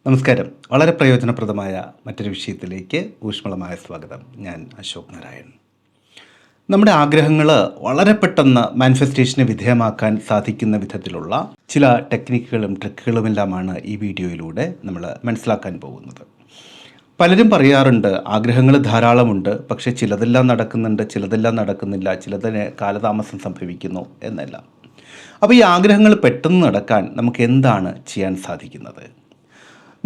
നമസ്കാരം. വളരെ പ്രയോജനപ്രദമായ മറ്റൊരു വിഷയത്തിലേക്ക് ഊഷ്മളമായ സ്വാഗതം. ഞാൻ അശോക് നാരായൺ. നമ്മുടെ ആഗ്രഹങ്ങൾ വളരെ പെട്ടെന്ന് മാനിഫെസ്റ്റേഷന് വിധേയമാക്കാൻ സാധിക്കുന്ന വിധത്തിലുള്ള ചില ടെക്നിക്കുകളും ട്രിക്കുകളുമെല്ലാമാണ് ഈ വീഡിയോയിലൂടെ നമ്മൾ മനസ്സിലാക്കാൻ പോകുന്നത്. പലരും പറയാറുണ്ട് ആഗ്രഹങ്ങൾ ധാരാളമുണ്ട്, പക്ഷേ ചിലതെല്ലാം നടക്കുന്നുണ്ട്, ചിലതെല്ലാം നടക്കുന്നില്ല, ചിലതിന് കാലതാമസം സംഭവിക്കുന്നു എന്നെല്ലാം. അപ്പോൾ ഈ ആഗ്രഹങ്ങൾ പെട്ടെന്ന് നടക്കാൻ നമുക്ക് എന്താണ് ചെയ്യാൻ സാധിക്കുന്നത്?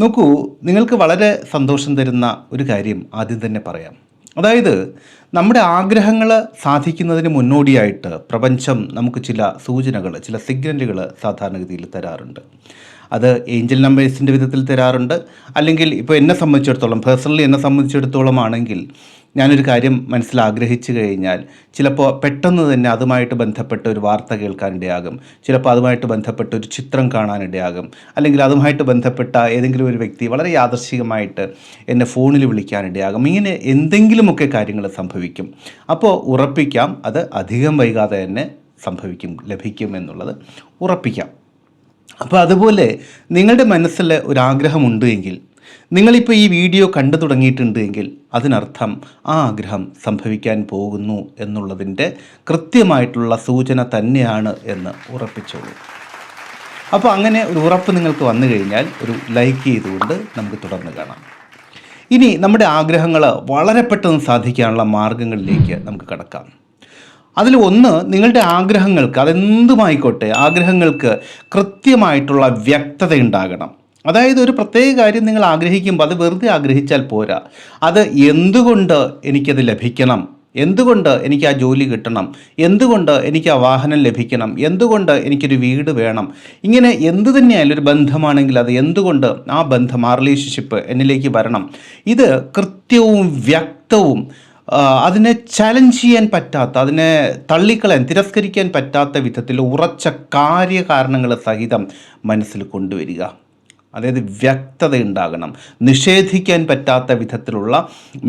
നോക്കൂ, നിങ്ങൾക്ക് വളരെ സന്തോഷം തരുന്ന ഒരു കാര്യം ആദ്യം തന്നെ പറയാം. അതായത് നമ്മുടെ ആഗ്രഹങ്ങൾ സാധിക്കുന്നതിന് മുന്നോടിയായിട്ട് പ്രപഞ്ചം നമുക്ക് ചില സൂചനകൾ, ചില സിഗ്നലുകൾ സാധാരണഗതിയിൽ തരാറുണ്ട്. അത് ഏഞ്ചൽ നമ്പേഴ്സിൻ്റെ വിധത്തിൽ തരാറുണ്ട്. അല്ലെങ്കിൽ ഇപ്പോൾ എന്നെ സംബന്ധിച്ചിടത്തോളം, പേഴ്സണലി എന്നെ സംബന്ധിച്ചിടത്തോളം ആണെങ്കിൽ ഞാനൊരു കാര്യം മനസ്സിലാഗ്രഹിച്ചു കഴിഞ്ഞാൽ ചിലപ്പോൾ പെട്ടെന്ന് തന്നെ അതുമായിട്ട് ബന്ധപ്പെട്ട ഒരു വാർത്ത കേൾക്കാനിടയാകും, ചിലപ്പോൾ അതുമായിട്ട് ബന്ധപ്പെട്ട ഒരു ചിത്രം കാണാനിടയാകും, അല്ലെങ്കിൽ അതുമായിട്ട് ബന്ധപ്പെട്ട ഏതെങ്കിലും ഒരു വ്യക്തി വളരെ യാദൃശ്ചികമായിട്ട് എന്നെ ഫോണിൽ വിളിക്കാനിടയാകും. ഇങ്ങനെ എന്തെങ്കിലുമൊക്കെ കാര്യങ്ങൾ സംഭവിക്കും. അപ്പോൾ ഉറപ്പിക്കാം, അത് അധികം വൈകാതെ തന്നെ സംഭവിക്കും, ലഭിക്കും എന്നുള്ളത് ഉറപ്പിക്കാം. അപ്പോൾ അതുപോലെ നിങ്ങളുടെ മനസ്സിൽ ഒരാഗ്രഹമുണ്ട് എങ്കിൽ, നിങ്ങളിപ്പോൾ ഈ വീഡിയോ കണ്ടു തുടങ്ങിയിട്ടുണ്ട് എങ്കിൽ അതിനർത്ഥം ആ ആഗ്രഹം സംഭവിക്കാൻ പോകുന്നു എന്നുള്ളതിൻ്റെ കൃത്യമായിട്ടുള്ള സൂചന തന്നെയാണ് എന്ന് ഉറപ്പിച്ചോളൂ. അപ്പോൾ അങ്ങനെ ഒരു ഉറപ്പ് നിങ്ങൾക്ക് വന്നു കഴിഞ്ഞാൽ ഒരു ലൈക്ക് ചെയ്തുകൊണ്ട് നമുക്ക് തുടർന്ന് കാണാം. ഇനി നമ്മുടെ ആഗ്രഹങ്ങൾ വളരെ പെട്ടെന്ന് സാധിക്കാനുള്ള മാർഗങ്ങളിലേക്ക് നമുക്ക് കടക്കാം. അതിൽ ഒന്ന്, നിങ്ങളുടെ ആഗ്രഹങ്ങൾക്ക്, അതെന്തുമായിക്കോട്ടെ, ആഗ്രഹങ്ങൾക്ക് കൃത്യമായിട്ടുള്ള വ്യക്തത ഉണ്ടാകണം. അതായത് ഒരു പ്രത്യേക കാര്യം നിങ്ങൾ ആഗ്രഹിക്കുമ്പോൾ അത് വെറുതെ ആഗ്രഹിച്ചാൽ പോരാ. അത് എന്തുകൊണ്ട് എനിക്കത് ലഭിക്കണം, എന്തുകൊണ്ട് എനിക്ക് ആ ജോലി കിട്ടണം, എന്തുകൊണ്ട് എനിക്ക് ആ വാഹനം ലഭിക്കണം, എന്തുകൊണ്ട് എനിക്കൊരു വീട് വേണം, ഇങ്ങനെ എന്തു തന്നെയായാലും ഒരു ബന്ധമാണെങ്കിൽ അത് എന്തുകൊണ്ട് ആ ബന്ധം, ആ റിലേഷൻഷിപ്പ് എന്നിലേക്ക് വരണം, ഇത് കൃത്യവും വ്യക്തവും അതിനെ ചലഞ്ച് ചെയ്യാൻ പറ്റാത്ത, അതിനെ തള്ളിക്കളയാൻ, തിരസ്കരിക്കാൻ പറ്റാത്ത വിധത്തിൽ ഉറച്ച കാര്യകാരണങ്ങൾ സഹിതം മനസ്സിൽ കൊണ്ടുവരിക. അതായത് വ്യക്തത ഉണ്ടാകണം. നിഷേധിക്കാൻ പറ്റാത്ത വിധത്തിലുള്ള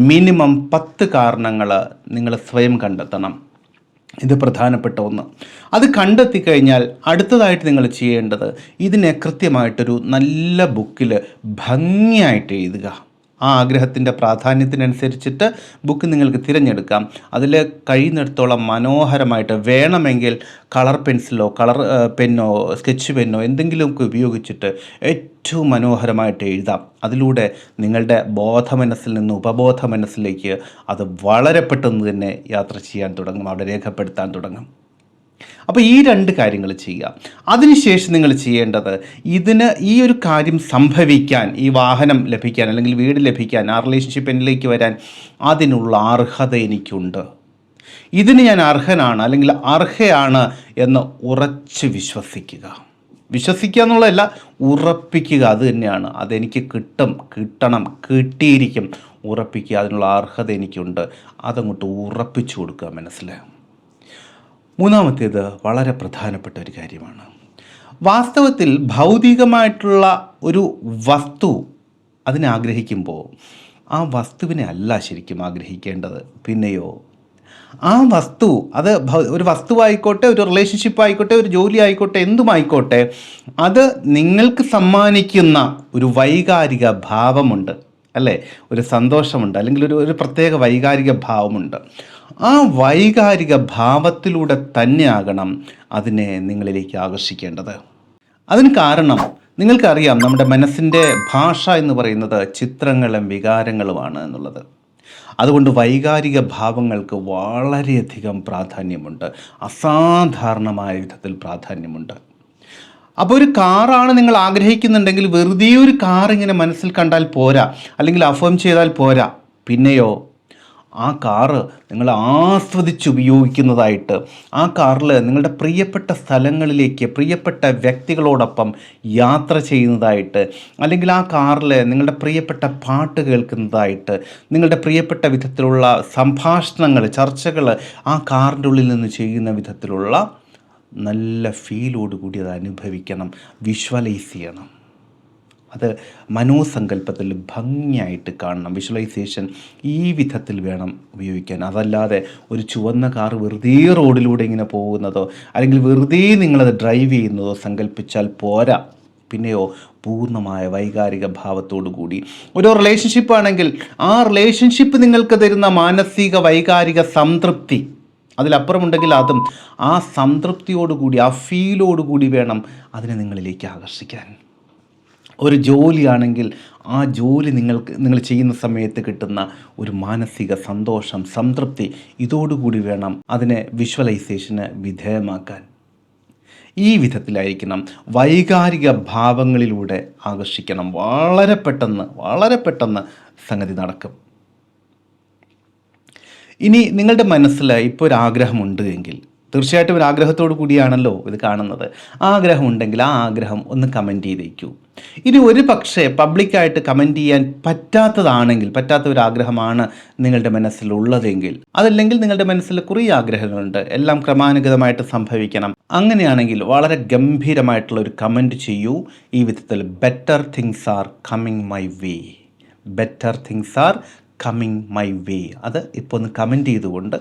മിനിമം 10 കാരണങ്ങൾ നിങ്ങൾ സ്വയം കണ്ടെത്തണം. ഇത് പ്രധാനപ്പെട്ട ഒന്ന്. അത് കണ്ടെത്തി കഴിഞ്ഞാൽ അടുത്തതായിട്ട് നിങ്ങൾ ചെയ്യേണ്ടത് ഇതിനെ കൃത്യമായിട്ടൊരു നല്ല ബുക്കിൽ ഭംഗിയായിട്ട് എഴുതുക. ആ ആഗ്രഹത്തിൻ്റെ പ്രാധാന്യത്തിനനുസരിച്ചിട്ട് ബുക്ക് നിങ്ങൾക്ക് തിരഞ്ഞെടുക്കാം. അതിൽ കഴിയുന്നിടത്തോളം മനോഹരമായിട്ട്, വേണമെങ്കിൽ കളർ പെൻസിലോ കളർ പെന്നോ സ്കെച്ച് പെന്നോ എന്തെങ്കിലുമൊക്കെ ഉപയോഗിച്ചിട്ട് ഏറ്റവും മനോഹരമായിട്ട് എഴുതാം. അതിലൂടെ നിങ്ങളുടെ ബോധമനസ്സിൽ നിന്ന് ഉപബോധ മനസ്സിലേക്ക് അത് വളരെ പെട്ടെന്ന് തന്നെ യാത്ര ചെയ്യാൻ തുടങ്ങും, അവിടെ രേഖപ്പെടുത്താൻ തുടങ്ങും. അപ്പോൾ ഈ 2 കാര്യങ്ങൾ ചെയ്യുക. അതിനുശേഷം നിങ്ങൾ ചെയ്യേണ്ടത്, ഈ ഒരു കാര്യം സംഭവിക്കാൻ, ഈ വാഹനം ലഭിക്കാൻ അല്ലെങ്കിൽ വീട് ലഭിക്കാൻ, ആ റിലേഷൻഷിപ്പ് എന്നിലേക്ക് വരാൻ അതിനുള്ള അർഹത എനിക്കുണ്ട്, ഇതിന് ഞാൻ അർഹനാണ് അല്ലെങ്കിൽ അർഹയാണ് എന്ന് ഉറച്ച് വിശ്വസിക്കുക. വിശ്വസിക്കുക എന്നുള്ളതല്ല, ഉറപ്പിക്കുക. അത് തന്നെയാണ്, അതെനിക്ക് കിട്ടും, കിട്ടണം, കിട്ടിയിരിക്കും, ഉറപ്പിക്കുക. അതിനുള്ള അർഹത എനിക്കുണ്ട്, അതങ്ങോട്ട് ഉറപ്പിച്ചു കൊടുക്കുക മനസ്സിൽ. മൂന്നാമത്തേത് വളരെ പ്രധാനപ്പെട്ട ഒരു കാര്യമാണ്. വാസ്തവത്തിൽ ഭൗതികമായിട്ടുള്ള ഒരു വസ്തു അതിനെ ആഗ്രഹിക്കുമ്പോൾ ആ വസ്തുവിനെ അല്ല ശരിക്കും ആഗ്രഹിക്കേണ്ടത്. പിന്നെയോ ആ വസ്തു, അത് ഒരു വസ്തുവായിക്കോട്ടെ, ഒരു റിലേഷൻഷിപ്പ് ആയിക്കോട്ടെ, ഒരു ജോലി ആയിക്കോട്ടെ, എന്തുമായിക്കോട്ടെ, അത് നിങ്ങൾക്ക് സമ്മാനിക്കുന്ന ഒരു വൈകാരിക ഭാവമുണ്ട്, അല്ലേ? ഒരു സന്തോഷമുണ്ട്, അല്ലെങ്കിൽ ഒരു പ്രത്യേക വൈകാരിക ഭാവമുണ്ട്. ആ വൈകാരിക ഭാവത്തിലൂടെ തന്നെയാകണം അതിനെ നിങ്ങളിലേക്ക് ആകർഷിക്കേണ്ടത്. അതിന് കാരണം നിങ്ങൾക്കറിയാം, നമ്മുടെ മനസ്സിൻ്റെ ഭാഷ എന്ന് പറയുന്നത് ചിത്രങ്ങളും വികാരങ്ങളുമാണ് എന്നുള്ളത്. അതുകൊണ്ട് വൈകാരിക ഭാവങ്ങൾക്ക് വളരെയധികം പ്രാധാന്യമുണ്ട്, അസാധാരണമായ വിധത്തിൽ പ്രാധാന്യമുണ്ട്. അപ്പോൾ ഒരു കാറാണ് നിങ്ങൾ ആഗ്രഹിക്കുന്നുണ്ടെങ്കിൽ വെറുതെ ഒരു കാർ ഇങ്ങനെ മനസ്സിൽ കണ്ടാൽ പോരാ, അല്ലെങ്കിൽ അഫേം ചെയ്താൽ പോരാ. പിന്നെയോ ആ കാറ് നിങ്ങൾ ആസ്വദിച്ചുപയോഗിക്കുന്നതായിട്ട്, ആ കാറിൽ നിങ്ങളുടെ പ്രിയപ്പെട്ട സ്ഥലങ്ങളിലേക്ക് പ്രിയപ്പെട്ട വ്യക്തികളോടൊപ്പം യാത്ര ചെയ്യുന്നതായിട്ട്, അല്ലെങ്കിൽ ആ കാറിൽ നിങ്ങളുടെ പ്രിയപ്പെട്ട പാട്ട് കേൾക്കുന്നതായിട്ട്, നിങ്ങളുടെ പ്രിയപ്പെട്ട വിധത്തിലുള്ള സംഭാഷണങ്ങൾ, ചർച്ചകൾ ആ കാറിൻ്റെ ഉള്ളിൽ നിന്ന് ചെയ്യുന്ന വിധത്തിലുള്ള നല്ല ഫീലോടുകൂടി അത് അനുഭവിക്കണം, വിഷ്വലൈസ് ചെയ്യണം. അത് മനോസങ്കല്പത്തിൽ ഭംഗിയായിട്ട് കാണണം. വിഷ്വലൈസേഷൻ ഈ വിധത്തിൽ വേണം ഉപയോഗിക്കാൻ. അതല്ലാതെ ഒരു ചുവന്ന കാർ വെറുതെ റോഡിലൂടെ ഇങ്ങനെ പോകുന്നതോ അല്ലെങ്കിൽ വെറുതെ നിങ്ങളത് ഡ്രൈവ് ചെയ്യുന്നതോ സങ്കല്പിച്ചാൽ പോരാ. പിന്നെയോ പൂർണ്ണമായ വൈകാരിക ഭാവത്തോടു കൂടി. ഒരു റിലേഷൻഷിപ്പ് ആണെങ്കിൽ ആ റിലേഷൻഷിപ്പ് നിങ്ങൾക്ക് തരുന്ന മാനസിക വൈകാരിക സംതൃപ്തി, അതിലപ്പുറമുണ്ടെങ്കിൽ അതും ആ സംതൃപ്തിയോടുകൂടി, ആ ഫീലോടുകൂടി വേണം അതിനെ നിങ്ങളിലേക്ക് ആകർഷിക്കാൻ. ഒരു ജോലിയാണെങ്കിൽ ആ ജോലി നിങ്ങൾ ചെയ്യുന്ന സമയത്ത് കിട്ടുന്ന ഒരു മാനസിക സന്തോഷം, സംതൃപ്തി, ഇതോടുകൂടി വേണം അതിനെ വിഷ്വലൈസേഷന് വിധേയമാക്കാൻ. ഈ വിധത്തിലായിരിക്കണം, വൈകാരിക ഭാവങ്ങളിലൂടെ ആകർഷിക്കണം. വളരെ പെട്ടെന്ന് സംഗതി നടക്കും. ഇനി നിങ്ങളുടെ മനസ്സിൽ ഇപ്പോൾ ഒരു ആഗ്രഹമുണ്ട് എങ്കിൽ, തീർച്ചയായിട്ടും ഒരു ആഗ്രഹത്തോടു കൂടിയാണല്ലോ ഇത് കാണുന്നത്. ആഗ്രഹമുണ്ടെങ്കിൽ ആ ആഗ്രഹം ഒന്ന് കമൻറ്റ് ചെയ്തേക്കൂ. ഇനി ഒരു പക്ഷേ പബ്ലിക്കായിട്ട് കമൻറ്റ് ചെയ്യാൻ പറ്റാത്ത ഒരു ആഗ്രഹമാണ് നിങ്ങളുടെ മനസ്സിലുള്ളതെങ്കിൽ, അതല്ലെങ്കിൽ നിങ്ങളുടെ മനസ്സിൽ കുറേ ആഗ്രഹങ്ങളുണ്ട്, എല്ലാം ക്രമാനുഗതമായിട്ട് സംഭവിക്കണം, അങ്ങനെയാണെങ്കിൽ വളരെ ഗംഭീരമായിട്ടുള്ള ഒരു കമൻറ്റ് ചെയ്യൂ. ഈ വിധത്തിൽ better things are coming my way, better things are coming my way. അത് ഇപ്പോൾ ഒന്ന് കമൻറ്റ് ചെയ്തുകൊണ്ട്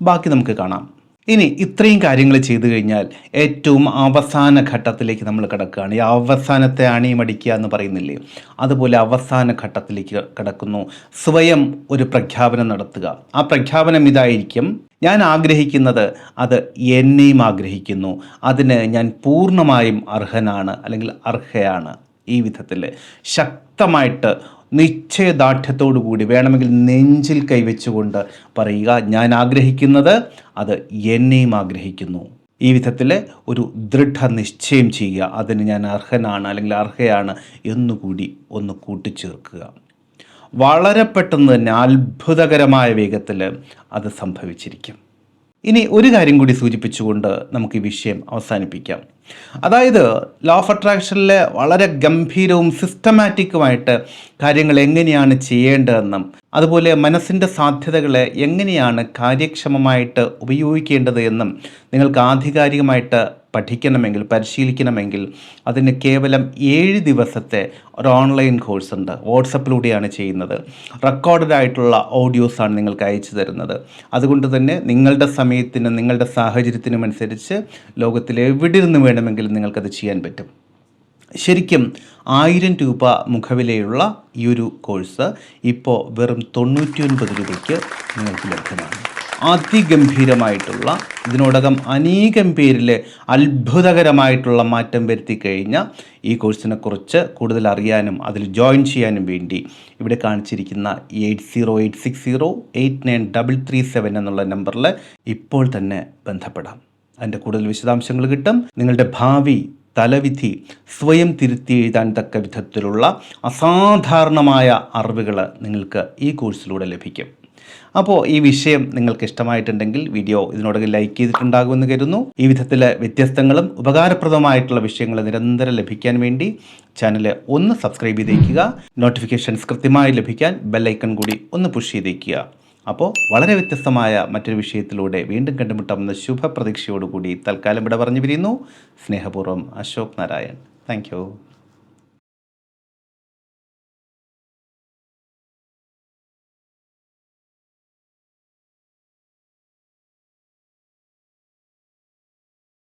ബാക്കി നമുക്ക് കാണാം. ഇനി ഇത്രയും കാര്യങ്ങൾ ചെയ്തു കഴിഞ്ഞാൽ ഏറ്റവും അവസാന ഘട്ടത്തിലേക്ക് നമ്മൾ കിടക്കുകയാണ്. ഈ അവസാനത്തെ അണിമടിക്കുക എന്ന് പറയുന്നില്ലേ, അതുപോലെ അവസാന ഘട്ടത്തിലേക്ക് കിടക്കുന്നു. സ്വയം ഒരു പ്രഖ്യാപനം നടത്തുക. ആ പ്രഖ്യാപനം ഇതായിരിക്കും: ഞാൻ ആഗ്രഹിക്കുന്നത് അത് എന്നെയും ആഗ്രഹിക്കുന്നു, അതിന് ഞാൻ പൂർണ്ണമായും അർഹനാണ് അല്ലെങ്കിൽ അർഹയാണ്. ഈ വിധത്തിൽ ശക്തമായിട്ട് നിശ്ചയദാർഢ്യത്തോടു കൂടി, വേണമെങ്കിൽ നെഞ്ചിൽ കൈവച്ചുകൊണ്ട് പറയുക, ഞാൻ ആഗ്രഹിക്കുന്നത് അത് എന്നെയും ആഗ്രഹിക്കുന്നു. ഈ വിധത്തിൽ ഒരു ദൃഢനിശ്ചയം ചെയ്യുക, അതിന് ഞാൻ അർഹനാണ് അല്ലെങ്കിൽ അർഹയാണ് എന്നുകൂടി ഒന്ന് കൂട്ടിച്ചേർക്കുക. വളരെ പെട്ടെന്ന് തന്നെ അത്ഭുതകരമായ വേഗത്തിൽ അത് സംഭവിച്ചിരിക്കും. ഇനി ഒരു കാര്യം കൂടി സൂചിപ്പിച്ചുകൊണ്ട് നമുക്ക് ഈ വിഷയം അവസാനിപ്പിക്കാം. അതായത് ലോ ഓഫ് അട്രാക്ഷനിലെ വളരെ ഗംഭീരവും സിസ്റ്റമാറ്റിക്കുമായിട്ട് കാര്യങ്ങൾ എങ്ങനെയാണ് ചെയ്യേണ്ടതെന്നും, അതുപോലെ മനസ്സിൻ്റെ സാധ്യതകളെ എങ്ങനെയാണ് കാര്യക്ഷമമായിട്ട് ഉപയോഗിക്കേണ്ടത് എന്നും നിങ്ങൾക്ക് ആധികാരികമായിട്ട് പഠിക്കണമെങ്കിൽ, പരിശീലിക്കണമെങ്കിൽ അതിന് കേവലം 7 ദിവസത്തെ ഒരു ഓൺലൈൻ കോഴ്സ് ഉണ്ട്. വാട്സപ്പിലൂടെയാണ് ചെയ്യുന്നത്. റെക്കോർഡഡ് ആയിട്ടുള്ള ഓഡിയോസാണ് നിങ്ങൾക്ക് അയച്ചു തരുന്നത്. അതുകൊണ്ട് തന്നെ നിങ്ങളുടെ സമയത്തിനും നിങ്ങളുടെ സാഹചര്യത്തിനും അനുസരിച്ച് ലോകത്തിൽ എവിടെ നിന്ന് വേണമെങ്കിലും നിങ്ങൾക്കത് ചെയ്യാൻ പറ്റും. ശരിക്കും 1000 രൂപ മുഖവിലയുള്ള ഈ ഒരു കോഴ്സ് ഇപ്പോൾ വെറും 99 രൂപയ്ക്ക് നിങ്ങൾക്ക് ലഭ്യമാണ്. അതിഗംഭീരമായിട്ടുള്ള, ഇതിനോടകം അനേകം പേരിൽ അത്ഭുതകരമായിട്ടുള്ള മാറ്റം വരുത്തി കഴിഞ്ഞ ഈ കോഴ്സിനെക്കുറിച്ച് കൂടുതൽ അറിയാനും അതിൽ ജോയിൻ ചെയ്യാനും വേണ്ടി ഇവിടെ കാണിച്ചിരിക്കുന്ന 8086089337 എന്നുള്ള നമ്പറിൽ ഇപ്പോൾ തന്നെ ബന്ധപ്പെടാം. അതിൻ്റെ കൂടുതൽ വിശദാംശങ്ങൾ കിട്ടും. നിങ്ങളുടെ ഭാവി തലവിധി സ്വയം തിരുത്തി എഴുതാൻ തക്ക വിധത്തിലുള്ള അസാധാരണമായ അറിവുകൾ നിങ്ങൾക്ക് ഈ കോഴ്സിലൂടെ ലഭിക്കും. അപ്പോൾ ഈ വിഷയം നിങ്ങൾക്ക് ഇഷ്ടമായിട്ടുണ്ടെങ്കിൽ വീഡിയോ ഇതിനോടകം ലൈക്ക് ചെയ്തിട്ടുണ്ടാകുമെന്ന് കരുതുന്നു. ഈ വിധത്തിൽ വ്യത്യസ്തങ്ങളും ഉപകാരപ്രദമായിട്ടുള്ള വിഷയങ്ങൾ നിരന്തരം ലഭിക്കാൻ വേണ്ടി ചാനൽ ഒന്ന് സബ്സ്ക്രൈബ് ചെയ്തേക്കുക. നോട്ടിഫിക്കേഷൻസ് കൃത്യമായി ലഭിക്കാൻ ബെല്ലൈക്കൺ കൂടി ഒന്ന് പുഷ് ചെയ്തേക്കുക. അപ്പോൾ വളരെ വ്യത്യസ്തമായ മറ്റൊരു വിഷയത്തിലൂടെ വീണ്ടും കണ്ടുമുട്ടാമെന്ന ശുഭപ്രതീക്ഷയോടുകൂടി തൽക്കാലം ഇവിടെ പറഞ്ഞു പിരിയുന്നു. സ്നേഹപൂർവ്വം, അശോക് നാരായൺ. Thank you.